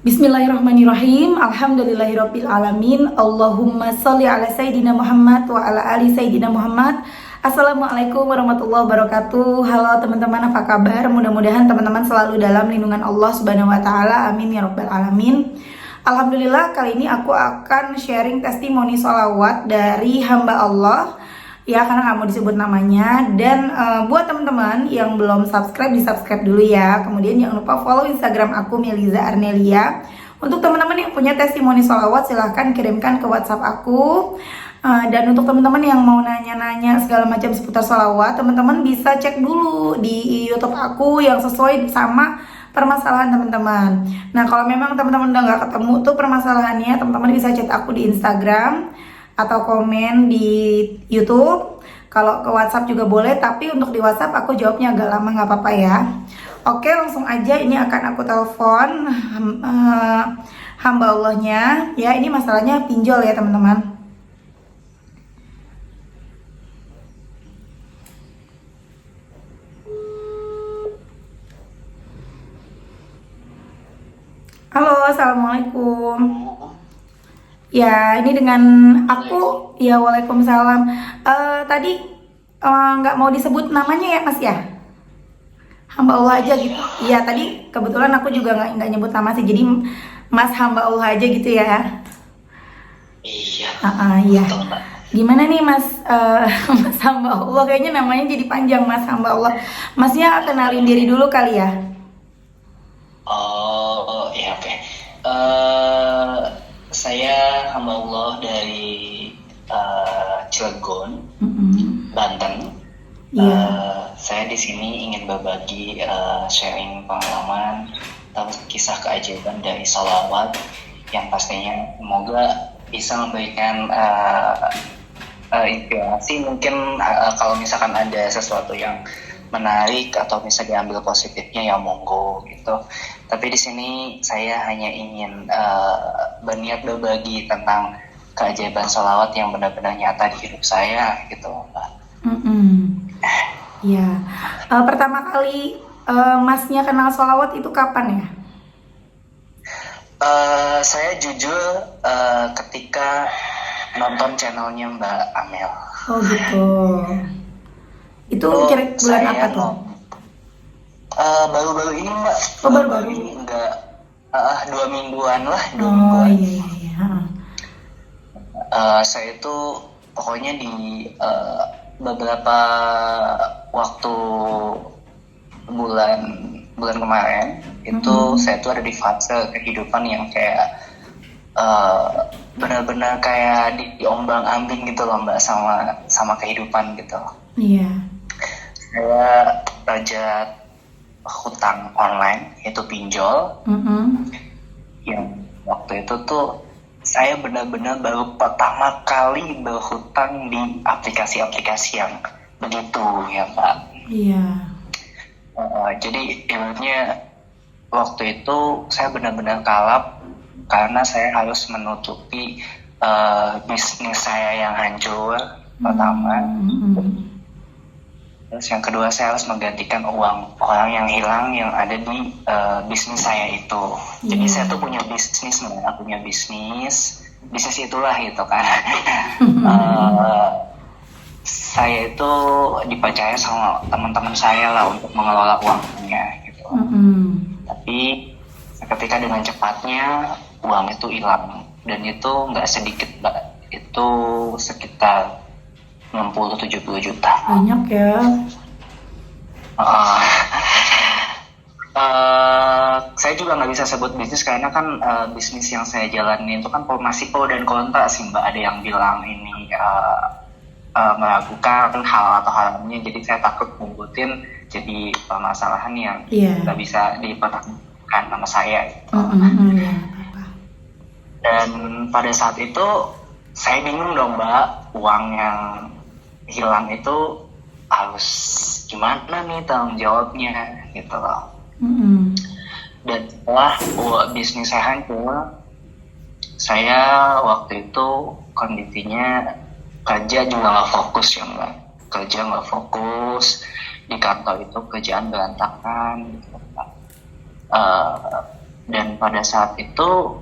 Bismillahirrahmanirrahim. Alhamdulillahirabbil alamin. Allahumma shalli ala sayidina Muhammad wa ala ali sayidina Muhammad. Assalamualaikum warahmatullahi wabarakatuh. Halo teman-teman, apa kabar? Mudah-mudahan teman-teman selalu dalam lindungan Allah Subhanahu wa taala. Amin ya rabbal alamin. Alhamdulillah, kali ini aku akan sharing testimoni sholawat dari hamba Allah, ya, karena nggak mau disebut namanya. Dan buat teman-teman yang belum subscribe, di subscribe dulu ya. Kemudian jangan lupa follow Instagram aku, Meliza Arnelia. Untuk teman-teman yang punya testimoni sholawat, silahkan kirimkan ke WhatsApp aku. Dan untuk teman-teman yang mau nanya-nanya segala macam seputar sholawat, teman-teman bisa cek dulu di YouTube aku yang sesuai sama permasalahan teman-teman. Nah, kalau memang teman-teman udah nggak ketemu tuh permasalahannya, teman-teman bisa chat aku di Instagram atau komen di YouTube. Kalau ke WhatsApp juga boleh, tapi untuk di WhatsApp aku jawabnya agak lama, nggak apa-apa ya. Oke, langsung aja ini akan aku telepon hamba Allahnya. Ya, ini masalahnya pinjol ya teman-teman. Halo, assalamualaikum. Ya, ini dengan aku. Ya, waalaikumsalam. Tadi nggak mau disebut namanya ya, Mas ya? Hamba Allah aja gitu. Iya, tadi kebetulan aku juga nggak nyebut nama sih. Jadi Mas hamba Allah aja gitu ya. Iya. Iya. Betul, Mbak. Gimana nih Mas, Mas hamba Allah? Kayaknya namanya jadi panjang, Mas hamba Allah. Masnya kenalin diri dulu kali ya. Oh, iya, oke. Saya hamba Allah dari Cilegon, Banten. Iya. Saya di sini ingin berbagi sharing pengalaman atau kisah keajaiban dari sholawat yang pastinya semoga bisa memberikan inspirasi. Mungkin kalau misalkan ada sesuatu yang menarik atau bisa diambil positifnya, ya monggo gitu. Tapi di sini saya hanya ingin berniat berbagi tentang keajaiban sholawat yang benar-benar nyata di hidup saya gitu, Mbak. Ya, pertama kali Masnya kenal sholawat itu kapan ya? Saya jujur ketika nonton channelnya Mbak Amel. Oh gitu. Itu kira bulan apa tuh? Baru-baru ini Mbak. Oh, baru-baru ini enggak 2 mingguan lah, 2 Oh mingguan. iya. Saya itu pokoknya di beberapa waktu bulan kemarin itu saya tuh ada di fase kehidupan yang kayak benar-benar kayak diombang-ambing gitu loh Mbak, sama kehidupan gitu. Iya. Saya raja hutang online, yaitu pinjol. Yang waktu itu tuh saya benar-benar baru pertama kali berhutang di aplikasi-aplikasi yang begitu ya Pak. Iya. Jadi ibaratnya waktu itu saya benar-benar kalap karena saya harus menutupi bisnis saya yang hancur pertama. Terus yang kedua, saya harus menggantikan uang orang yang hilang yang ada di bisnis saya itu. Jadi saya tuh punya bisnis, bisnis itulah gitu kan. Saya itu dipercaya sama teman-teman saya lah untuk mengelola uangnya gitu. Tapi ketika dengan cepatnya uang itu hilang, dan itu nggak sedikit Mbak, itu sekitar 60-70 juta. Banyak ya. Saya juga nggak bisa sebut bisnis karena kan bisnis yang saya jalani itu kan masih pro dan kontra sih Mbak. Ada yang bilang ini meragukan hal atau haramnya, jadi saya takut ngikutin jadi permasalahan yang nggak bisa dipertahankan sama saya gitu. Dan pada saat itu saya bingung dong Mbak, uang yang hilang itu harus gimana nih tanggung jawabnya gitu loh. Dan setelah bisnis saya hancur, saya waktu itu kondisinya kerja juga nggak fokus ya Mbak. Kerja nggak fokus, di kantor itu kerjaan berantakan gitu Mbak. Dan Dan pada saat itu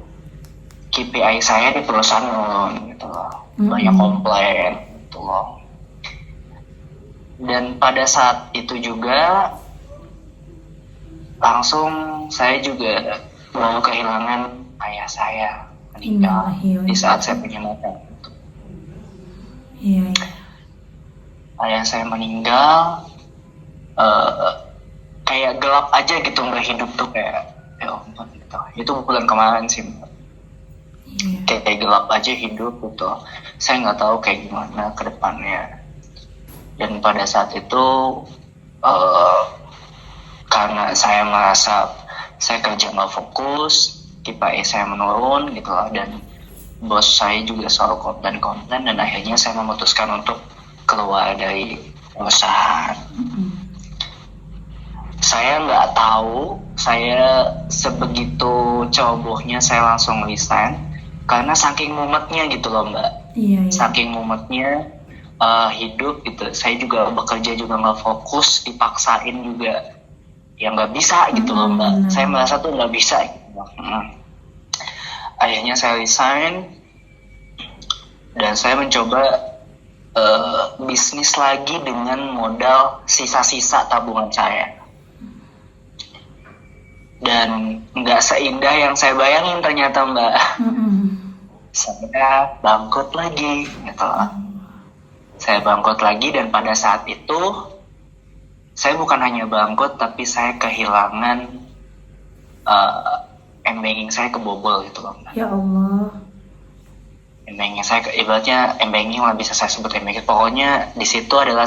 KPI saya di perusahaan menurun gitu loh, banyak komplain gitu loh. Dan pada saat itu juga langsung saya juga baru kehilangan ayah saya meninggal di saat saya punya motor. Iya. Ayah saya meninggal, kayak gelap aja gitu Mbak, hidup tuh kayak ya ampun gitu. Itu bulan kemarin sih Mbak. Kayak gelap aja hidup gitu. Saya nggak tahu kayak gimana ke depannya. Dan pada saat itu karena saya merasa saya kerja nggak fokus, KPI saya menurun gitu lah, dan bos saya juga selalu komplain, dan akhirnya saya memutuskan untuk keluar dari perusahaan. Saya nggak tahu, saya sebegitu cerobohnya saya langsung resign karena saking mumetnya gitu loh Mbak. Iya. Saking mumetnya hidup gitu. Saya juga bekerja juga nggak fokus, dipaksain juga ya nggak bisa gitu loh Mbak. Saya merasa tuh nggak bisa gitu. Akhirnya saya resign dan saya mencoba bisnis lagi dengan modal sisa-sisa tabungan saya. Dan nggak seindah yang saya bayangin ternyata Mbak. Saya bangkrut lagi gitu loh. Saya bangkrut lagi, dan pada saat itu saya bukan hanya bangkrut, tapi saya kehilangan m-banking saya kebobol gitu loh Mbak. Ya Allah. M-banking saya ibaratnya m-banking lah, bisa saya sebut m-banking. Pokoknya di situ adalah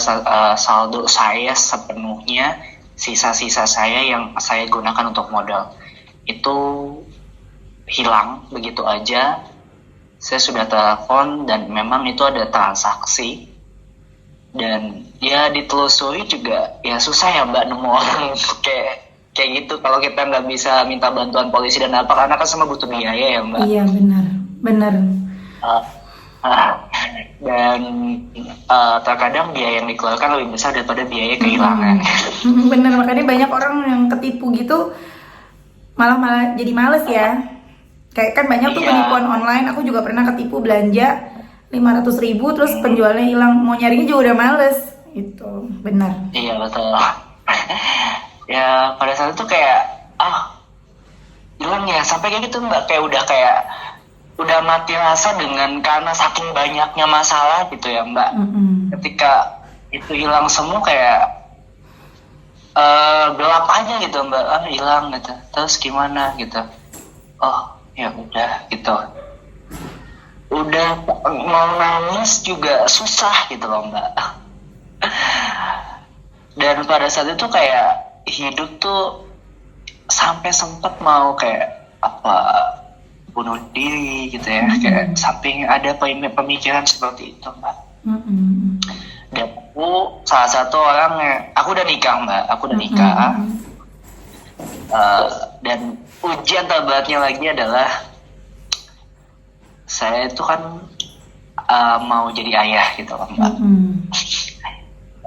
saldo saya sepenuhnya, sisa-sisa saya yang saya gunakan untuk modal itu hilang begitu aja. Saya sudah telepon dan memang itu ada transaksi, dan ya ditelusuri juga ya susah ya Mbak nemu orang kayak gitu kalau kita nggak bisa minta bantuan polisi dan apa, karena kan semua butuh biaya ya Mbak. Iya benar. Dan terkadang biaya yang dikeluarkan lebih besar daripada biaya kehilangan. Bener, makanya banyak orang yang ketipu gitu malah jadi males ya. Kayak kan banyak tuh penipuan online. Aku juga pernah ketipu belanja 500.000 terus penjualnya hilang, mau nyarinya juga udah males gitu. Benar. Iya betul. Ya pada saat itu kayak hilang ya, sampai kayak gitu Mbak, kayak udah mati rasa dengan karena saking banyaknya masalah gitu ya Mbak. Ketika itu hilang semua kayak gelap aja gitu Mbak, hilang gitu, terus gimana gitu. Oh ya udah gitu, udah mau nangis juga susah gitu loh Mbak. Dan pada saat itu kayak hidup tuh sampai sempet mau kayak bunuh diri gitu ya, kayak samping ada pemikiran seperti itu Mbak. Dan aku salah satu orang yang aku udah nikah Mbak, dan ujian terberatnya lagi adalah saya itu kan mau jadi ayah gitu loh Mbak.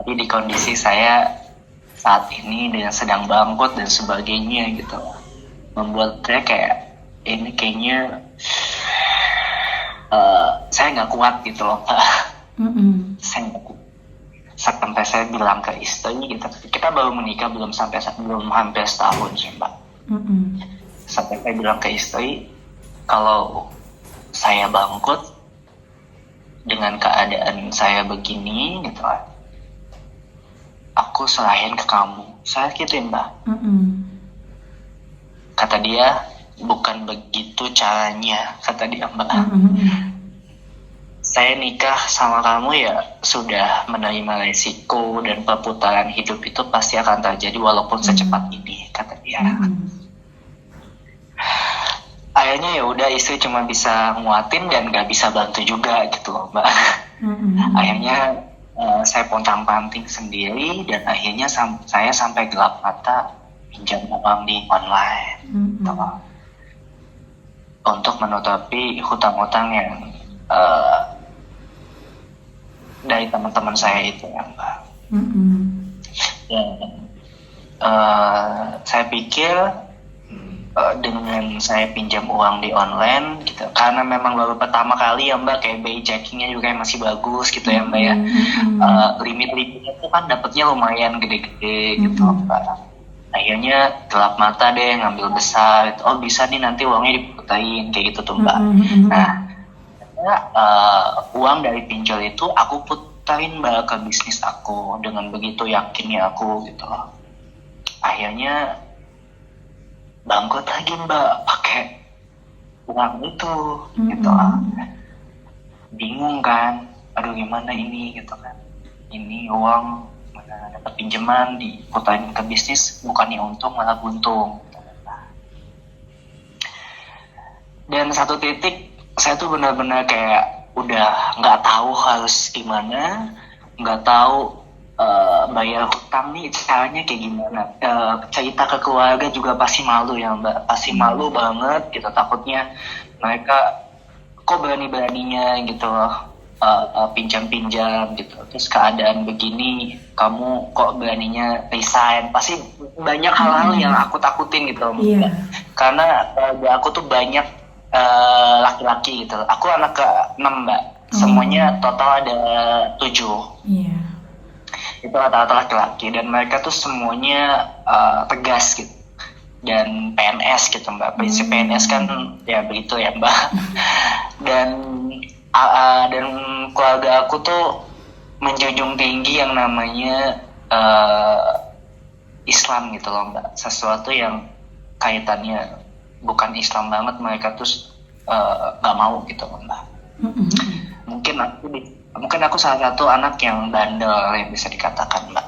Tapi di kondisi saya saat ini dengan sedang bangkrut dan sebagainya gitu, membuat saya kayak ini kayaknya saya nggak kuat gitu loh Mbak. Saya nggak kuat. Sampai saya bilang ke istri gitu, kita baru menikah belum hampir setahun sih Mbak. Sampai saya bilang ke istri, kalau saya bangkrut dengan keadaan saya begini gitu, aku serahin ke kamu. Saya gituin Mbak. Kata dia, bukan begitu caranya, kata dia Mbak. Saya nikah sama kamu ya sudah menerima resiko, dan perputaran hidup itu pasti akan terjadi walaupun secepat ini, kata dia. Akhirnya ya udah, istri cuma bisa nguatin dan gak bisa bantu juga gitu loh Mbak. Akhirnya saya pontang-panting sendiri, dan akhirnya saya sampai gelap mata pinjam uang di online gitu loh, untuk menutupi hutang-hutang yang dari teman-teman saya itu ya Mbak. Dan saya pikir dengan saya pinjam uang di online gitu, karena memang baru pertama kali ya mbak, kayak BI checkingnya juga masih bagus gitu ya mbak ya. Limit-limitnya tuh kan dapatnya lumayan gede-gede gitu mbak. Akhirnya gelap mata deh ngambil besar gitu. Oh bisa nih nanti uangnya diputain kayak gitu tuh mbak. Nah uang dari pinjol itu aku putarin mbak ke bisnis aku, dengan begitu yakinnya aku gitu. Akhirnya bangkrut lagi mbak pakai uang itu gitu. Bingung kan, aduh gimana ini gitu kan, ini uang mana dapat pinjaman diputarin ke bisnis, bukannya untung malah buntung gitu. Dan satu titik saya tuh benar-benar kayak udah nggak tahu harus gimana, nggak tahu bayar hutang nih caranya kayak gimana. Cerita ke keluarga juga pasti malu ya mbak, pasti malu banget gitu, takutnya mereka kok berani-beraninya gitu pinjam-pinjam gitu, terus keadaan begini kamu kok beraninya resign, pasti banyak hal-hal yang aku takutin gitu mbak. Karena aku tuh banyak laki-laki gitu, aku anak ke-6 mbak, semuanya total ada 7. Itu rata-rata laki-laki, dan mereka tuh semuanya tegas gitu, dan PNS gitu mbak. Prinsip PNS kan ya begitu ya mbak. dan keluarga aku tuh menjunjung tinggi yang namanya Islam gitu loh mbak. Sesuatu yang kaitannya bukan Islam banget mereka tuh nggak mau gitu mbak. Mungkin aku salah satu anak yang bandel yang bisa dikatakan mbak,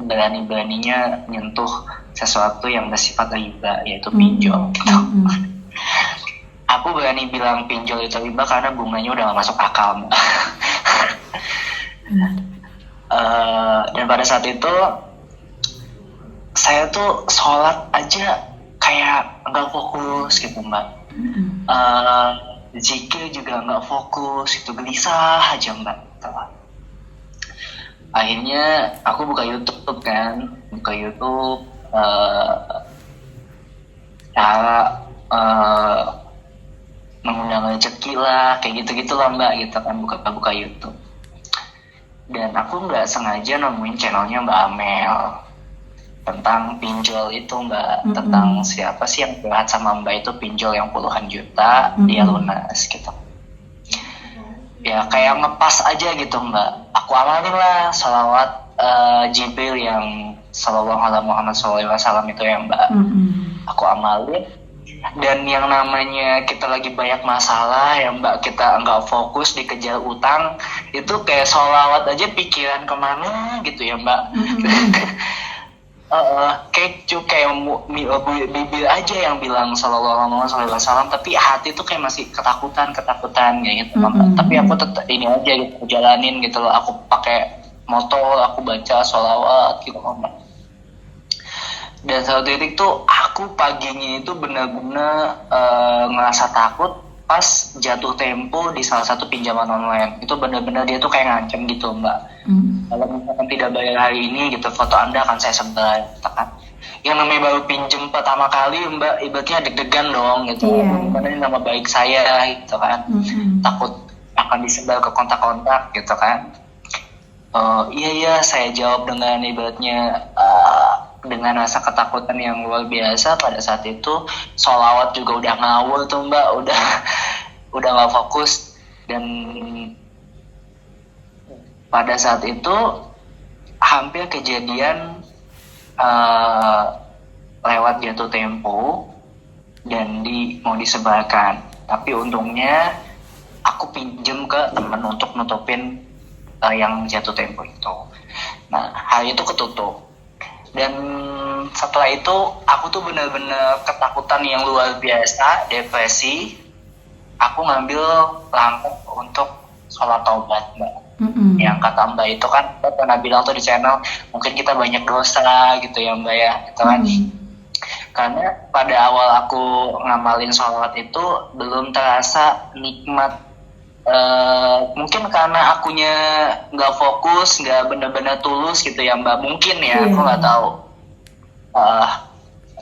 berani-beraninya nyentuh sesuatu yang bersifat riba, yaitu pinjol gitu. Aku berani bilang pinjol itu riba karena bunganya udah gak masuk akal mbak. Dan pada saat itu saya tuh sholat aja kayak nggak fokus gitu mbak. Zikir juga nggak fokus, itu gelisah aja mbak. Akhirnya aku buka YouTube kan, cara mengundang rezeki lah, kayak gitu lah mbak gitu kan, buka YouTube. Dan aku nggak sengaja nemuin channelnya Mbak Amel tentang pinjol itu mbak, tentang siapa sih yang curhat sama mbak itu pinjol yang puluhan juta dia lunas gitu. Ya kayak ngepas aja gitu mbak, aku amalin lah sholawat Jibril yang sallallahu alaihi Muhammad SAW itu ya mbak. Aku amalin, dan yang namanya kita lagi banyak masalah ya mbak, kita nggak fokus dikejar utang, itu kayak sholawat aja pikiran kemana gitu ya mbak. Kayak bibir aja yang bilang sallallahu alaihi wasallam, tapi hati tuh kayak masih ketakutan ya gitu mbak. Tapi aku tetap ini aja gitu, jalanin gitu loh. Aku pakai motor, aku baca sholawat gitu mbak. Dan satu titik tuh aku paginya itu benar-benar ngerasa takut pas jatuh tempo di salah satu pinjaman online. Itu benar-benar dia tuh kayak ngancem gitu mbak. Kalau misalkan tidak bayar hari ini gitu, foto Anda akan saya sebar gitu kan. Yang namanya baru pinjem pertama kali mbak, ibaratnya deg-degan dong gitu. Gimana ini nama baik saya gitu kan. Takut akan disebar ke kontak-kontak gitu kan. Iya saya jawab dengan ibaratnya dengan rasa ketakutan yang luar biasa. Pada saat itu sholawat juga udah ngawur tuh mbak, udah nggak fokus. Dan pada saat itu hampir kejadian lewat jatuh tempo dan mau disebarkan, tapi untungnya aku pinjem ke temen untuk nutupin yang jatuh tempo itu. Nah hari itu ketutup. Dan setelah itu aku tuh benar-benar ketakutan yang luar biasa, depresi. Aku ngambil langkah untuk sholat taubat mbak. Yang kata mbak itu kan, mbak pernah bilang tuh di channel, mungkin kita banyak dosa gitu ya mbak ya gitu kan. Karena pada awal aku ngamalin sholat itu belum terasa nikmat. Mungkin karena akunya nggak fokus, nggak benar-benar tulus gitu ya mbak, mungkin ya, aku nggak tahu.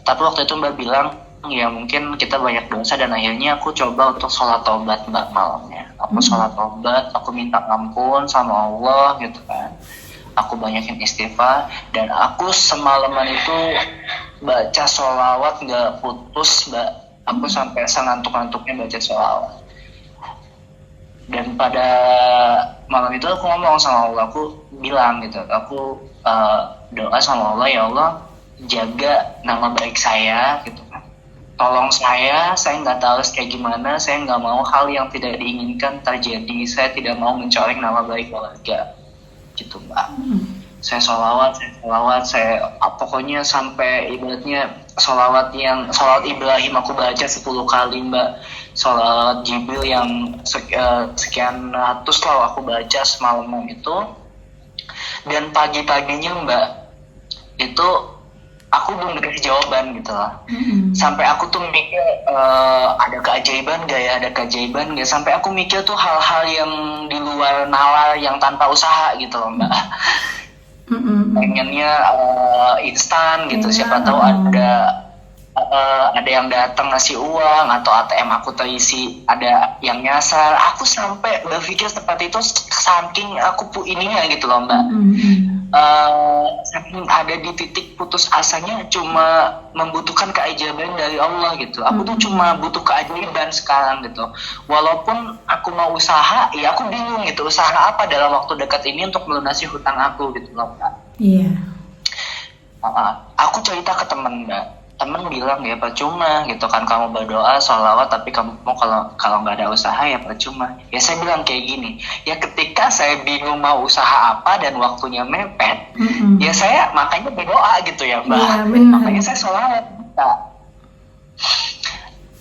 Tapi waktu itu mbak bilang ya mungkin kita banyak dosa, dan akhirnya aku coba untuk sholat taubat mbak malamnya. Aku sholat taubat, aku minta ampun sama Allah gitu kan. Aku banyakin istighfar, dan aku semalaman itu baca sholawat nggak putus mbak. Aku sampai sengantuk-ngantuknya baca sholawat. Dan pada malam itu aku ngomong sama Allah, aku bilang gitu, aku doa sama Allah, ya Allah jaga nama baik saya gitu kan. Tolong saya nggak tahu kayak gimana, saya nggak mau hal yang tidak diinginkan terjadi, saya tidak mau mencoreng nama baik keluarga gitu mbak. Saya sholawat, pokoknya sampai ibaratnya sholawat Ibrahim aku baca 10 kali mbak, sholawat Jibril yang sekian ratus lah aku baca semalaman itu. Dan pagi-paginya mbak itu aku belum dikasih jawaban gitu lah. Sampai aku tuh mikir ada keajaiban gak, sampai aku mikir tuh hal-hal yang di luar nalar yang tanpa usaha gitu loh mbak. Pengennya instan gitu, siapa tahu ada yang datang ngasih uang, atau ATM aku terisi ada yang nyasar. Aku sampai berpikir seperti itu, saking aku ininya gitu loh mbak. Saking ada di titik putus asanya, cuma membutuhkan keajaiban dari Allah gitu. Aku tuh cuma butuh keajaiban sekarang gitu. Walaupun aku mau usaha, ya aku bingung gitu, usaha apa dalam waktu dekat ini untuk melunasi hutang aku gitu loh mbak. Iya. Aku cerita ke temen mbak, temen bilang ya percuma gitu kan kamu berdoa sholawat tapi kamu mau kalau nggak ada usaha ya percuma. Ya saya bilang kayak gini, ya ketika saya bingung mau usaha apa dan waktunya mepet, ya saya makanya berdoa gitu ya mbak. Ya, makanya saya sholawat.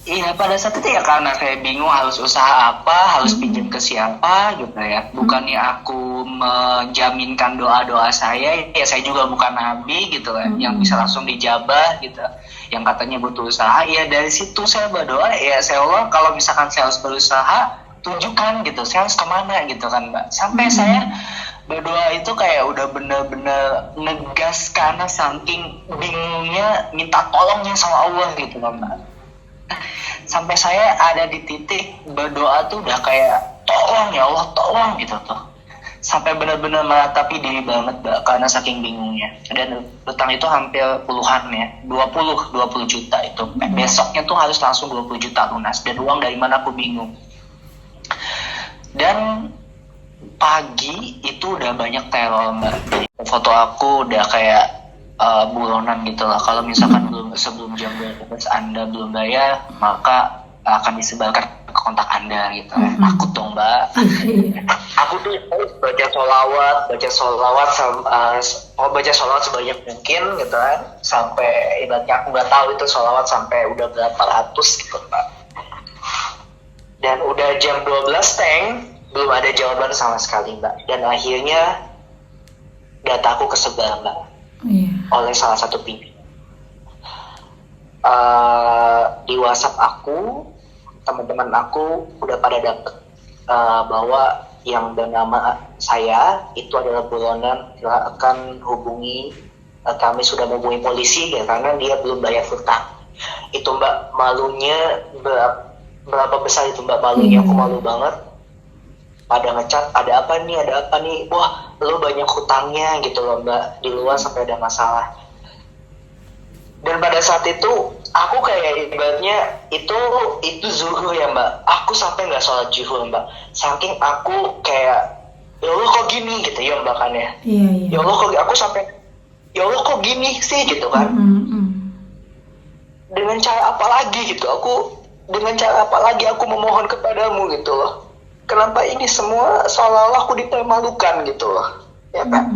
Iya pada saat itu ya karena saya bingung harus usaha apa, harus pinjam ke siapa gitu ya. Bukannya aku menjaminkan doa-doa saya, ya saya juga bukan nabi gitu kan, yang bisa langsung dijabah gitu. Yang katanya butuh usaha, ya dari situ saya berdoa, ya saya Allah kalau misalkan saya harus berusaha, tunjukkan gitu, saya harus kemana gitu kan mbak. Sampai saya berdoa itu kayak udah bener-bener negas karena saking bingungnya minta tolongnya sama Allah gitu loh mbak. Sampai saya ada di titik berdoa tuh udah kayak tolong ya Allah, tolong gitu tuh. Sampai benar-benar meratapi diri banget mbak, karena saking bingungnya. Dan utang itu hampir puluhan ya, 20 juta itu. Besoknya tuh harus langsung 20 juta lunas, dan uang dari mana aku bingung. Dan pagi itu udah banyak teror mbak. Foto aku udah kayak buronan gitu lah. Kalau misalkan sebelum jam 12 Anda belum bayar, maka akan disebarkan ke kontak Anda gitu. Takut dong mbak. Aku tuh baca sholawat sebanyak mungkin gitu kan, sampai ibaratnya aku nggak tahu itu sholawat sampai udah berapa ratus gitu mbak. Dan udah jam 12 belum ada jawaban sama sekali mbak. Dan akhirnya dataku kesebar mbak. Oleh salah satu pimpinan. Di WhatsApp aku, teman-teman aku udah pada dapet bahwa yang bernama saya itu adalah buronan, akan hubungi kami sudah menghubungi polisi ya, karena dia belum bayar hutang. Itu mbak, malunya berapa besar itu mbak, malunya. Aku malu banget. Pada ngecat, ada apa nih, wah lo banyak hutangnya gitu loh mbak, di luar sampai ada masalah. Dan pada saat itu aku kayak ibaratnya itu zuhur ya mbak, aku sampai nggak sholat zuhur mbak, saking aku kayak ya Allah kok gini gitu ya mbak kan ya. Ya Allah kok aku sampai ya Allah kok gini sih gitu kan. Dengan cara apa lagi aku memohon kepadamu gitu loh. Kenapa ini semua seolah-olah aku dipermalukan gitu loh, ya kan?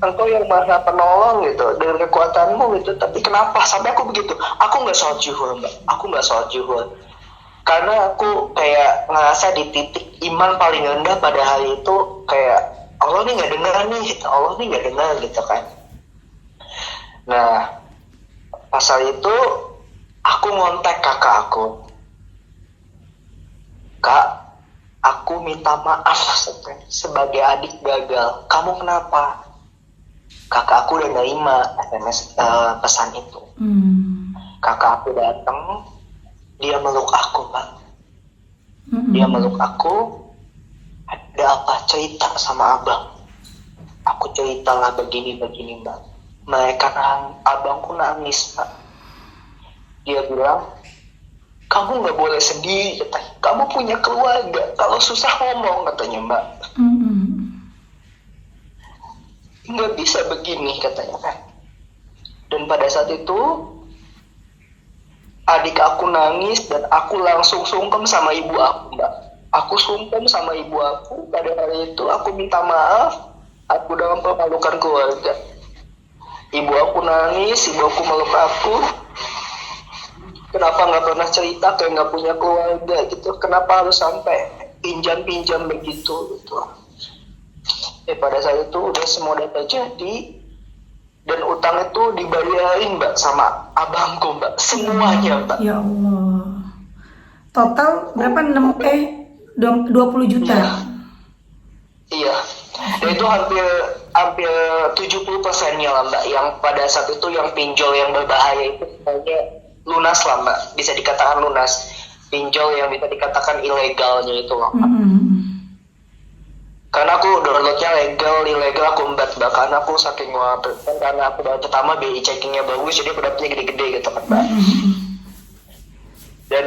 Engkau yang maha penolong gitu, dengan kekuatanmu gitu. Tapi kenapa sampai aku begitu? Aku nggak sholat zuhur. Karena aku kayak ngerasa di titik iman paling rendah pada hari itu, kayak Allah nih nggak dengar gitu kan. Nah, pasal itu aku ngontak kakak aku. Kak, aku minta maaf sebagai adik gagal. Kamu kenapa? Kakak aku udah nerima SMS pesan itu. Kakak aku datang, dia meluk aku mbak. Dia meluk aku, ada apa, cerita sama abang. Aku ceritalah begini mbak. Abangku nangis mbak. Dia bilang, kamu nggak boleh sedih katanya. Kamu punya keluarga, kalau susah ngomong katanya mbak. Nggak bisa begini katanya kan. Dan pada saat itu adik aku nangis dan aku langsung sungkem sama ibu aku mbak. Aku sungkem sama ibu aku. Pada hari itu aku minta maaf. Aku udah mempermalukan keluarga. Ibu aku nangis, ibu aku meluk aku. Kenapa nggak pernah cerita kayak nggak punya keluarga gitu? Kenapa harus sampai pinjam begitu gitu? Pada saat itu udah semua udah terjadi dan utang itu dibayarin mbak sama abangku mbak, semuanya mbak. Ya Allah. Total berapa? 20 juta. Iya. Dan itu hampir 70%-nya lah mbak. Yang pada saat itu yang pinjol yang berbahaya itu semuanya lunas lah mbak. Bisa dikatakan lunas. Pinjol yang bisa dikatakan ilegalnya itu loh mbak. Karena aku downloadnya ilegal aku mbak. Karena aku saking karena aku baru pertama BI checkingnya bagus, jadi aku dapetnya gede-gede gitu kan mbak. Dan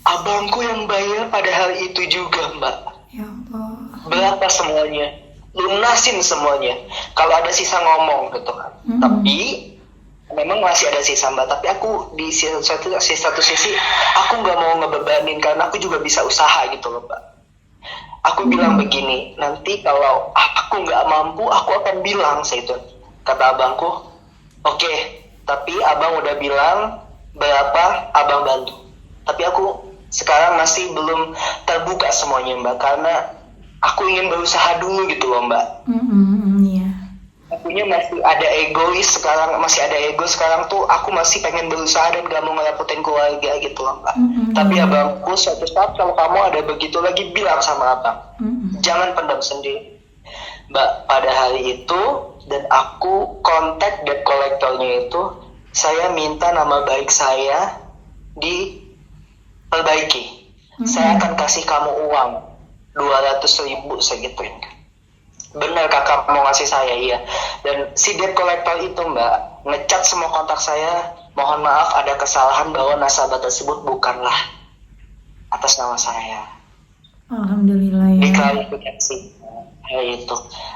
abangku yang bayar pada hari itu juga mbak. Ya Allah. Berapa semuanya, lunasin semuanya. Kalau ada sisa ngomong gitu kan. Tapi memang masih ada sisa mbak. Tapi aku di satu sisi aku nggak mau ngebebanin karena aku juga bisa usaha gitu loh mbak. Aku bilang begini, nanti kalau aku nggak mampu, aku akan bilang itu. Kata abangku, oke, tapi abang udah bilang berapa abang bantu. Tapi aku sekarang masih belum terbuka semuanya mbak, karena aku ingin berusaha dulu gitu loh mbak. Iya. Akunya masih ada masih ada ego sekarang tuh, aku masih pengen berusaha dan gak mau ngelapotin keluarga gitu loh mbak. Tapi abangku suatu saat kalau kamu ada begitu lagi, bilang sama abang, jangan pendam sendiri mbak. Pada hari itu dan aku kontak debt kolektornya itu, saya minta nama baik saya diperbaiki. Saya akan kasih kamu uang 200.000 saya gituin. Bener kakak mau ngasih saya, iya. Dan si debt collector itu mbak ngecat semua kontak saya, mohon maaf ada kesalahan bahwa nasabah tersebut bukanlah atas nama saya. Alhamdulillah ya. Diklarifikasi itu.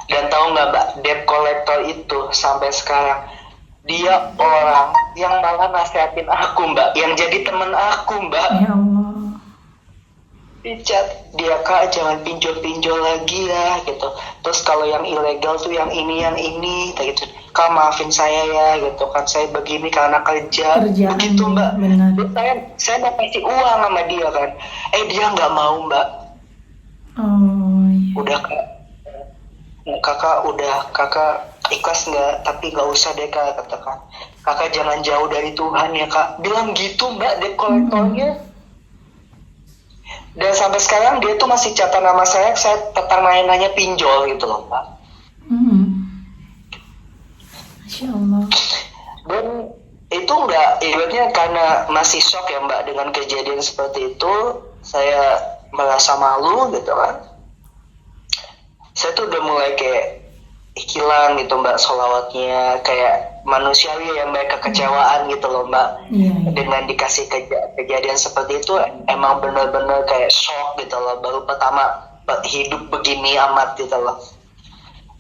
Dan tahu nggak mbak, debt collector itu sampai sekarang dia orang yang malah nasihatin aku mbak, yang jadi teman aku mbak. Ya Allah. Dicat, dia kak jangan pinjol lagi ya gitu. Terus kalau yang ilegal tuh yang ini kayak gitu. Kak maafin saya ya gitu kan, saya begini karena kerjaan begitu mbak. Saya mau kasih uang sama dia kan, dia nggak mau mbak. Iya. Udah kakak ikhlas nggak, tapi nggak usah deh kak, katakan kakak jangan jauh dari Tuhan ya kak, bilang gitu mbak debt kolektornya. Dan sampai sekarang dia tuh masih catat nama saya tetap nanya pinjol gitu loh mbak. Masya Allah. Dan itu nggak, ibaratnya karena masih shock ya mbak dengan kejadian seperti itu, saya merasa malu gitu kan. Saya tuh udah mulai kayak hilang gitu mbak sholawatnya, kayak manusiawi ya mbak, kekecewaan gitu loh mbak. Dengan dikasih kejadian seperti itu, emang bener-bener kayak shock gitu loh, baru pertama hidup begini amat gitu loh.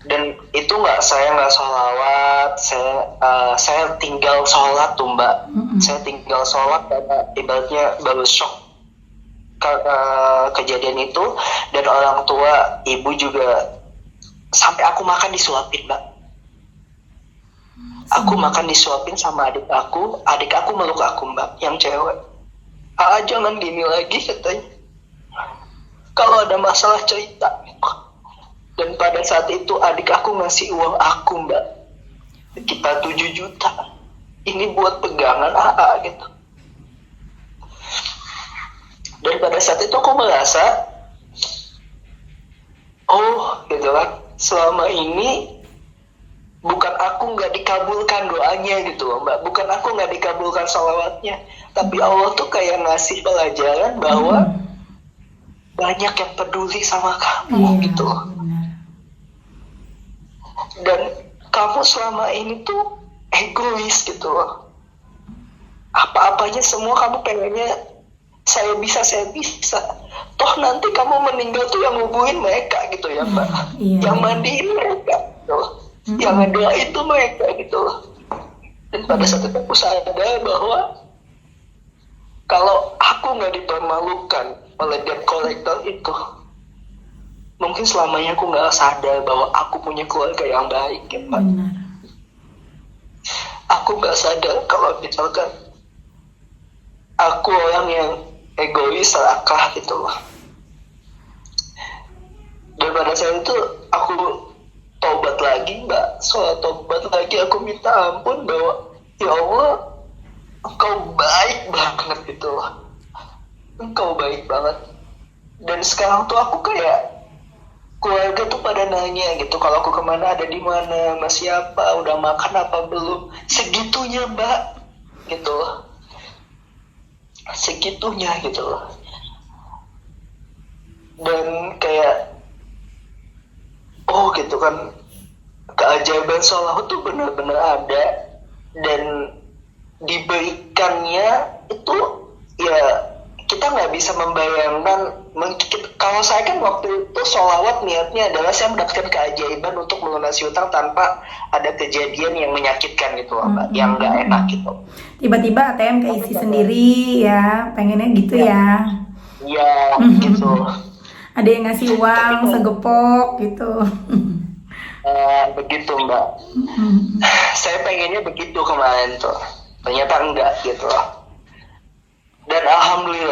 Dan itu saya nggak sholawat, saya tinggal sholat tuh mbak. Saya tinggal sholat karena ibaratnya baru shock kejadian itu. Dan orang tua ibu juga sampai aku makan disuapin mbak. Aku makan disuapin sama adik aku meluk aku mbak, yang cewek. Jangan gini lagi katanya, kalau ada masalah cerita. Dan pada saat itu adik aku ngasih uang aku mbak, sekitar 7 juta. Ini buat pegangan gitu. Dan pada saat itu aku merasa, gitu kan, selama ini bukan aku nggak dikabulkan doanya gitu loh Mbak, bukan aku nggak dikabulkan sholawatnya, tapi Allah tuh kayak ngasih pelajaran bahwa banyak yang peduli sama kamu gitu loh. Benar. Dan kamu selama ini tuh egois gitu loh, apa-apanya semua kamu pengennya saya bisa, toh nanti kamu meninggal tuh yang hubungin mereka gitu ya Mbak, yang mandiin mereka gitu loh, yang ngedoa itu mereka gitu loh. Dan pada saat itu aku sadar bahwa kalau aku nggak dipermalukan oleh debt collector itu, mungkin selamanya aku nggak sadar bahwa aku punya keluarga yang baik ya Mbak. Benar. Aku nggak sadar kalau misalkan aku orang yang egois, serakah gitu loh. Dan pada saat itu aku tobat lagi Mbak, soal tobat lagi aku minta ampun bahwa ya Allah, Engkau baik banget gitu loh, Engkau baik banget. Dan sekarang tuh aku kayak keluarga tuh pada nanya gitu, kalau aku kemana, ada di mana, sama siapa, udah makan apa belum, segitunya Mbak gitu loh, segitunya gitu loh. Dan kayak oh gitu kan, keajaiban sholawat tuh benar-benar ada, dan diberikannya itu ya kita nggak bisa membayangkan. Kalau saya kan waktu itu sholawat niatnya adalah saya mendapatkan keajaiban untuk melunasi utang tanpa ada kejadian yang menyakitkan gitu loh Mbak, yang nggak enak gitu. Tiba-tiba ATM keisi sendiri ya, pengennya gitu ya. Iya gitu. Ada yang ngasih uang segepok gitu. Begitu Mbak. Saya pengennya begitu kemarin tuh, ternyata enggak gitu loh. Dan alhamdulillah